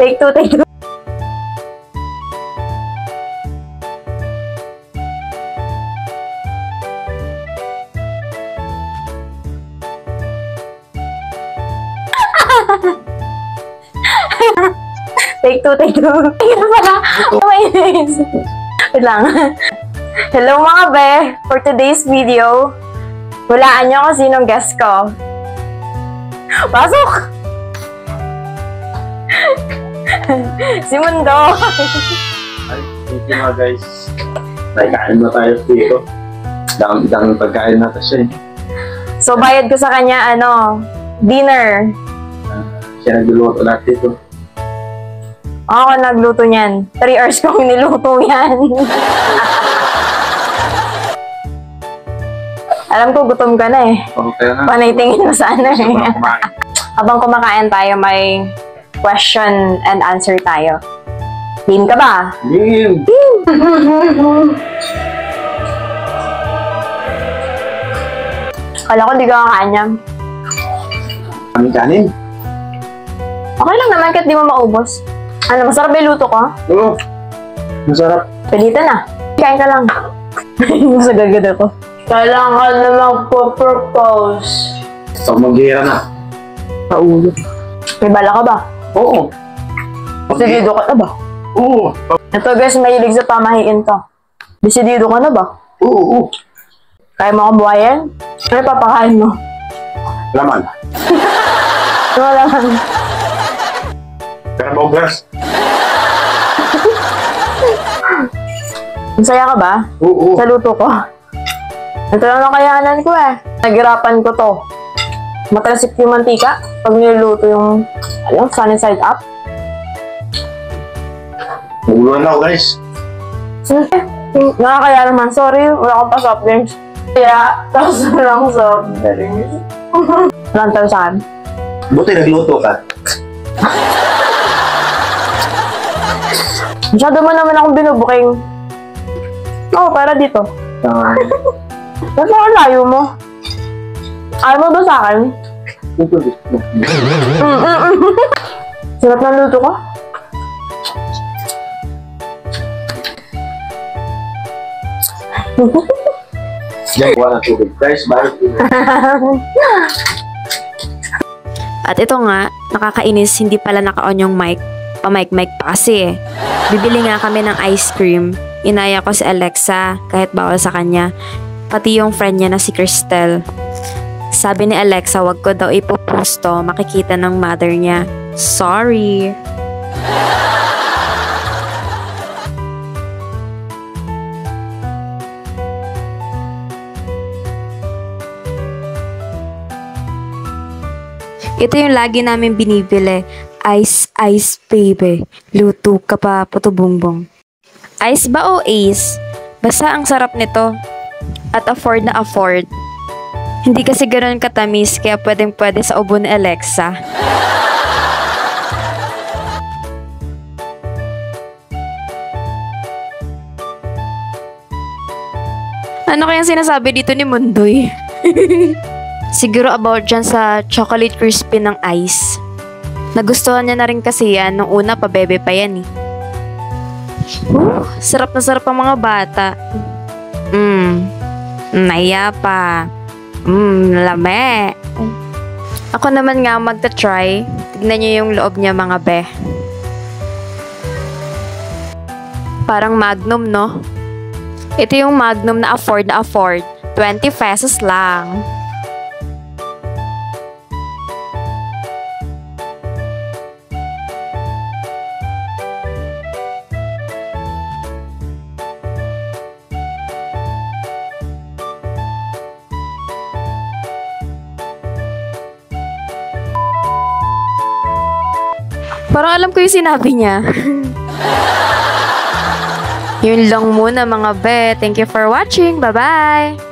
Take two, take two. Take two, take two. Tingnan pala. Wait lang. Hello mga be! For today's video, hulaan nyo kung sinong guest ko. Pasok! Si Mundo! Ay, thank you mga guys. Nagkain na tayo dito. Dami pagkain natin siya eh. So, bayad ko sa kanya, dinner. Siya nagluluto natin dito. Ako nagluto niyan. 3 hours kong niluto yan. Alam ko, gutom ka na eh. Okay na. Panay tingin mo sana eh. Kumain. Habang kumakain tayo, may question and answer tayo. Game ka ba? Game! Kala ko di ka kakain yan. Kaming kanin? Okay lang naman kahit di mo maubos. Ano, masarap yung luto ko? Oo. Masarap. Pilitan na. Kain ka lang. Sa gagad ako. Kailangan na magpo-propose. So, mag-gira na. Paulo. May bala ka ba? Oo. Decidido ka na ba? Oo. Ito guys, mahilig sa pamahiin to. Decidido ka na ba? Oo. Kaya mo akong buhayin? Ano papakain mo? Laman. Wala man. Carabao grass. Masaya ka ba? Oo. Sa luto ko? Ito lang ang kayanan ko eh. Naghirapan ko to. Matalsik yung mantika pag niluluto yung sunny side up. Naguluhan na ako guys. Nakakaya naman. Sorry, wala akong pa soft drinks. Kaya, tapos na lang soft drinks. Walang talusan. Buti nagluto ka. Masyado mo naman akong binubuking. Oo, para dito. Ba't ang layo mo? Ayaw mo ba sa akin? Sarap ng luto ko. Diyan, kuha ng tubig. Guys, bakit yun? At ito nga, nakakainis, hindi pala naka-on yung mic. Pa-mic-mic pa kasi eh. Bibili nga kami ng ice cream. Inaya ko si Alexa, kahit bawal sa kanya. Pati yung friend niya na si Cristel. Sabi ni Alexa, wag ko daw ipopost to, makikita ng mother niya. Sorry. Ito yung lagi namin binibili. Ice, ice, baby. Luto ka pa, puto bongbong. Ice ba o ace? Basta ang sarap nito. At afford na afford. Hindi kasi ganoon katamis, kaya pwedeng-pwede sa ubo ni Alexa. Ano kayang sinasabi dito ni Mundoy? Siguro about dyan sa chocolate crispy ng ice. Nagustuhan niya na rin kasi yan. Nung una, pabebe pa yan eh. Sarap na sarap ang mga bata. Naya pa. Lame. Ako naman nga magta-try. Tignan niyo yung loob niya mga be. Parang Magnum, no? Ito yung Magnum na afford. 20 pesos lang. Parang alam ko yung sinabi niya. Yun lang muna mga be. Thank you for watching. Bye-bye!